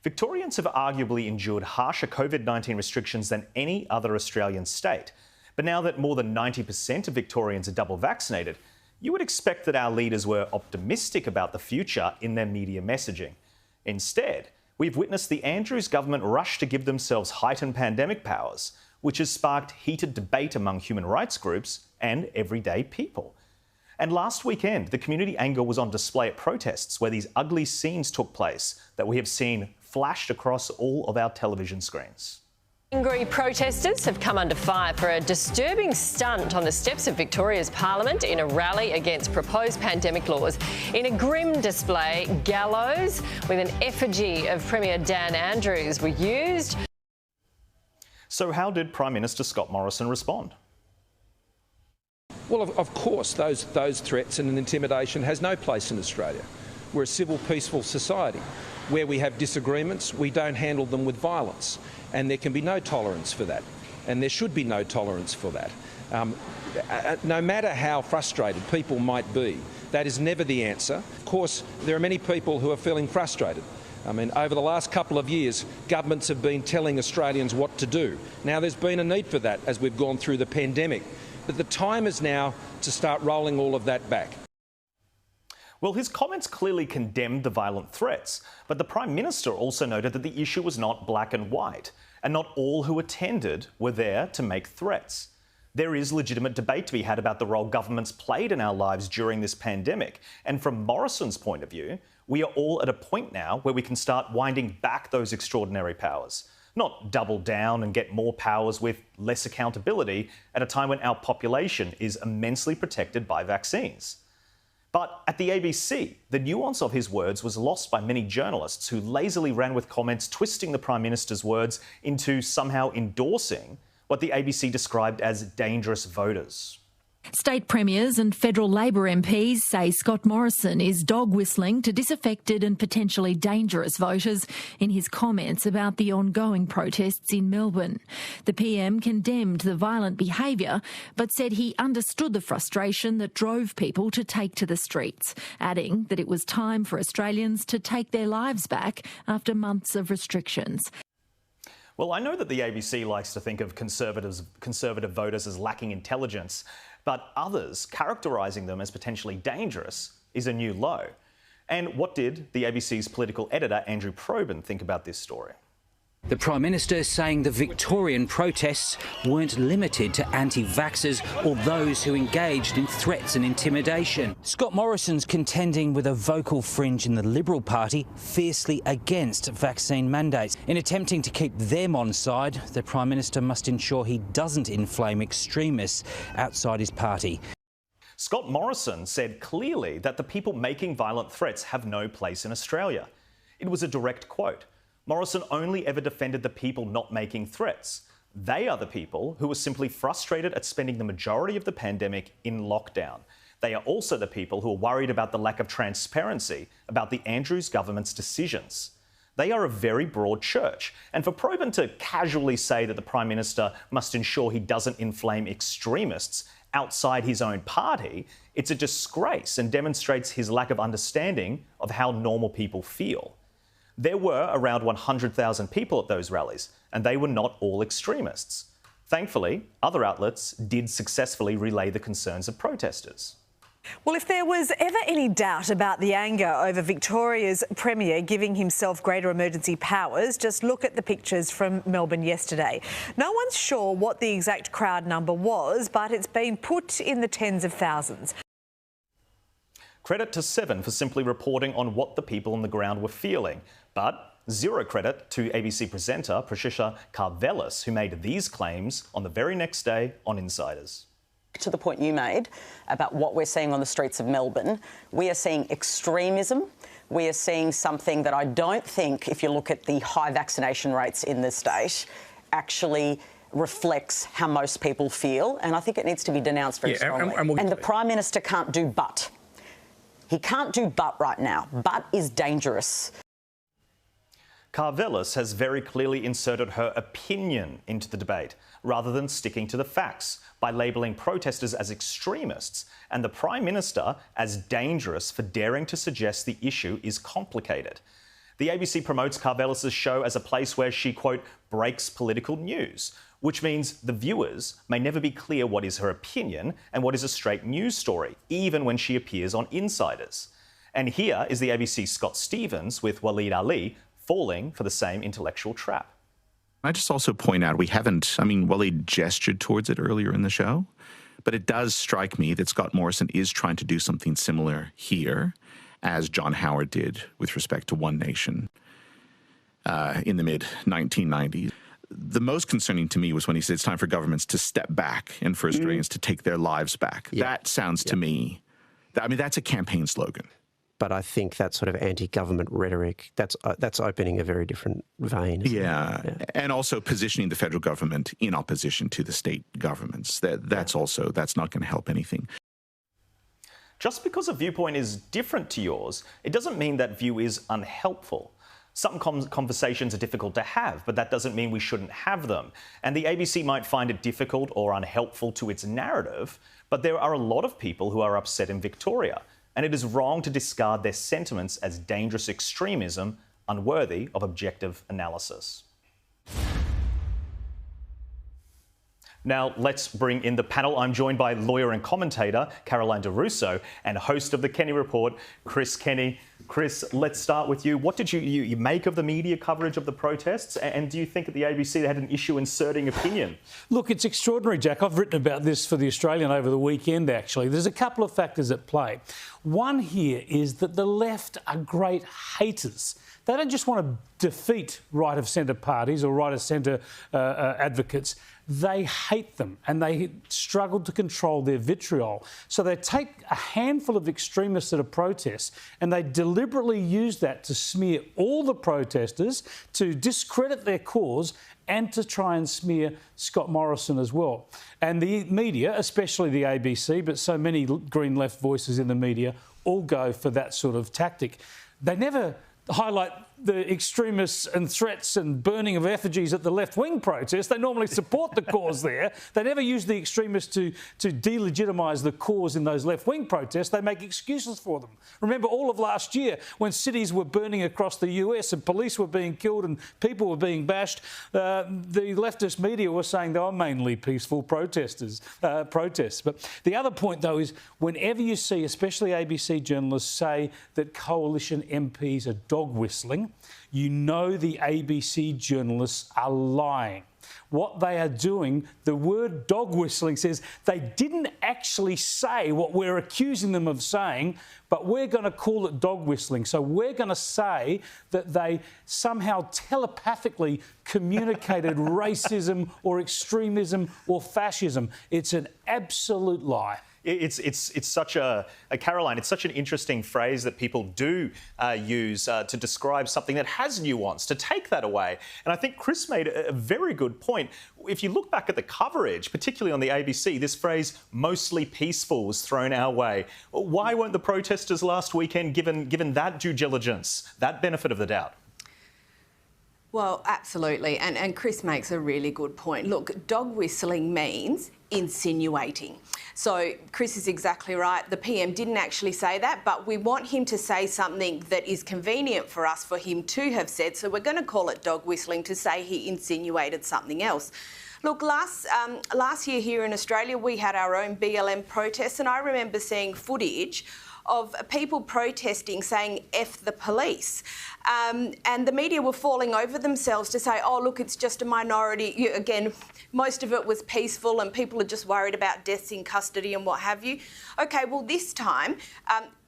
Victorians have arguably endured harsher COVID-19 restrictions than any other Australian state. But now that more than 90% of Victorians are double vaccinated, you would expect that our leaders were optimistic about the future in their media messaging. Instead, we've witnessed the Andrews government rush to give themselves heightened pandemic powers, which has sparked heated debate among human rights groups and everyday people. And last weekend, the community anger was on display at protests where these ugly scenes took place that we have seen flashed across all of our television screens. Angry protesters have come under fire for a disturbing stunt on the steps of Victoria's Parliament in a rally against proposed pandemic laws. In a grim display, gallows with an effigy of Premier Dan Andrews were used. So how did Prime Minister Scott Morrison respond? Well, of course, those threats and intimidation has no place in Australia. We're a civil, peaceful society. Where we have disagreements, we don't handle them with violence, and there can be no tolerance for that, and there should be no tolerance for that. No matter how frustrated people might be, that is never the answer. Of course, there are many people who are feeling frustrated. I mean, over the last couple of years, governments have been telling Australians what to do. Now there's been a need for that as we've gone through the pandemic. But the time is now to start rolling all of that back. Well, his comments clearly condemned the violent threats, but the Prime Minister also noted that the issue was not black and white, and not all who attended were there to make threats. There is legitimate debate to be had about the role governments played in our lives during this pandemic, and from Morrison's point of view, we are all at a point now where we can start winding back those extraordinary powers, not double down and get more powers with less accountability at a time when our population is immensely protected by vaccines. But at the ABC, the nuance of his words was lost by many journalists who lazily ran with comments twisting the Prime Minister's words into somehow endorsing what the ABC described as dangerous voters. State premiers and federal Labor MPs say Scott Morrison is dog-whistling to disaffected and potentially dangerous voters in his comments about the ongoing protests in Melbourne. The PM condemned the violent behaviour but said he understood the frustration that drove people to take to the streets, adding that it was time for Australians to take their lives back after months of restrictions. Well, I know that the ABC likes to think of conservative voters as lacking intelligence, but others characterising them as potentially dangerous is a new low. And what did the ABC's political editor, Andrew Probyn, think about this story? The Prime Minister saying the Victorian protests weren't limited to anti-vaxxers or those who engaged in threats and intimidation. Scott Morrison's contending with a vocal fringe in the Liberal Party fiercely against vaccine mandates. In attempting to keep them on side, the Prime Minister must ensure he doesn't inflame extremists outside his party. Scott Morrison said clearly that the people making violent threats have no place in Australia. It was a direct quote. Morrison only ever defended the people not making threats. They are the people who were simply frustrated at spending the majority of the pandemic in lockdown. They are also the people who are worried about the lack of transparency about the Andrews government's decisions. They are a very broad church, and for Probyn to casually say that the Prime Minister must ensure he doesn't inflame extremists outside his own party, it's a disgrace and demonstrates his lack of understanding of how normal people feel. There were around 100,000 people at those rallies, and they were not all extremists. Thankfully, other outlets did successfully relay the concerns of protesters. Well, if there was ever any doubt about the anger over Victoria's Premier giving himself greater emergency powers, just look at the pictures from Melbourne yesterday. No one's sure what the exact crowd number was, but it's been put in the tens of thousands. Credit to Seven for simply reporting on what the people on the ground were feeling, but zero credit to ABC presenter Patricia Karvelis, who made these claims on the very next day on Insiders. To the point you made about what we're seeing on the streets of Melbourne, we are seeing extremism. We are seeing something that I don't think, if you look at the high vaccination rates in the state, actually reflects how most people feel, and I think it needs to be denounced very strongly. And the Prime Minister can't do but. He can't do but right now. But is dangerous. Karvelis has very clearly inserted her opinion into the debate, rather than sticking to the facts, by labelling protesters as extremists and the Prime Minister as dangerous for daring to suggest the issue is complicated. The ABC promotes Karvelis' show as a place where she, quote, breaks political news, which means the viewers may never be clear what is her opinion and what is a straight news story, even when she appears on Insiders. And here is the ABC's Scott Stevens with Waleed Ali falling for the same intellectual trap. I just also point out Waleed gestured towards it earlier in the show, but it does strike me that Scott Morrison is trying to do something similar here, as John Howard did with respect to One Nation in the mid-1990s. The most concerning to me was when he said it's time for governments to step back and for Australians to take their lives back. Yeah. That sounds to me, that's a campaign slogan. But I think that sort of anti-government rhetoric, that's opening a very different vein. Yeah, and also positioning the federal government in opposition to the state governments. That's not going to help anything. Just because a viewpoint is different to yours, it doesn't mean that view is unhelpful. Some conversations are difficult to have, but that doesn't mean we shouldn't have them. And the ABC might find it difficult or unhelpful to its narrative, but there are a lot of people who are upset in Victoria. And it is wrong to discard their sentiments as dangerous extremism, unworthy of objective analysis. Now, let's bring in the panel. I'm joined by lawyer and commentator Caroline De Russo and host of the Kenny Report, Chris Kenny. Chris, let's start with you. What did you make of the media coverage of the protests? And do you think at the ABC they had an issue inserting opinion? Look, it's extraordinary, Jack. I've written about this for The Australian over the weekend, actually. There's a couple of factors at play. One here is that the left are great haters. They don't just want to defeat right-of-centre parties or right-of-centre advocates. They hate them and they struggle to control their vitriol. So they take a handful of extremists at a protest and they deliberately use that to smear all the protesters, to discredit their cause and to try and smear Scott Morrison as well. And the media, especially the ABC, but so many Green left voices in the media, all go for that sort of tactic. They never highlight the extremists and threats and burning of effigies at the left-wing protests. They normally support the cause there. They never use the extremists to delegitimise the cause in those left-wing protests. They make excuses for them. Remember all of last year when cities were burning across the US and police were being killed and people were being bashed, the leftist media were saying they were mainly peaceful protests. But the other point, though, is whenever you see, especially ABC journalists, say that coalition MPs are dog whistling, you know the ABC journalists are lying. What they are doing, the word dog whistling says they didn't actually say what we're accusing them of saying, but we're going to call it dog whistling. So we're going to say that they somehow telepathically communicated racism or extremism or fascism. It's an absolute lie. It's such Caroline, it's such an interesting phrase that people do use to describe something that has nuance, to take that away. And I think Chris made a very good point. If you look back at the coverage, particularly on the ABC, this phrase, mostly peaceful, was thrown our way. Why weren't the protesters last weekend given that due diligence, that benefit of the doubt? Well, absolutely. And Chris makes a really good point. Look, dog whistling means insinuating. So Chris is exactly right. The PM didn't actually say that, but we want him to say something that is convenient for us for him to have said. So we're going to call it dog whistling to say he insinuated something else. Look, last year here in Australia, we had our own BLM protests, and I remember seeing footage of people protesting saying F the police. And the media were falling over themselves to say, oh, look, it's just a minority. Again, most of it was peaceful and people are just worried about deaths in custody and what have you. OK, well, this time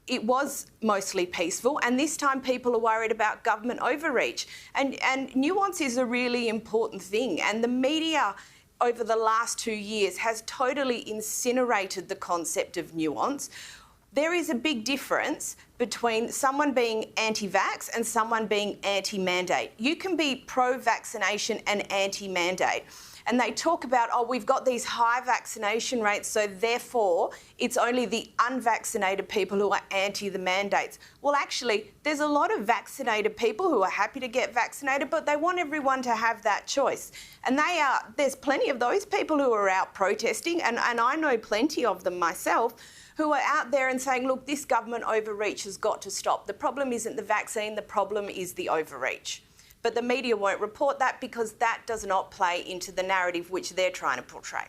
it was mostly peaceful, and this time people are worried about government overreach. And nuance is a really important thing. And the media over the last 2 years has totally incinerated the concept of nuance. There is a big difference between someone being anti-vax and someone being anti-mandate. You can be pro-vaccination and anti-mandate. And they talk about, oh, we've got these high vaccination rates, so therefore it's only the unvaccinated people who are anti the mandates. Well, actually, there's a lot of vaccinated people who are happy to get vaccinated, but they want everyone to have that choice. And there's plenty of those people who are out protesting, and I know plenty of them myself, who are out there and saying, look, this government overreach has got to stop. The problem isn't the vaccine, the problem is the overreach. But the media won't report that because that does not play into the narrative which they're trying to portray.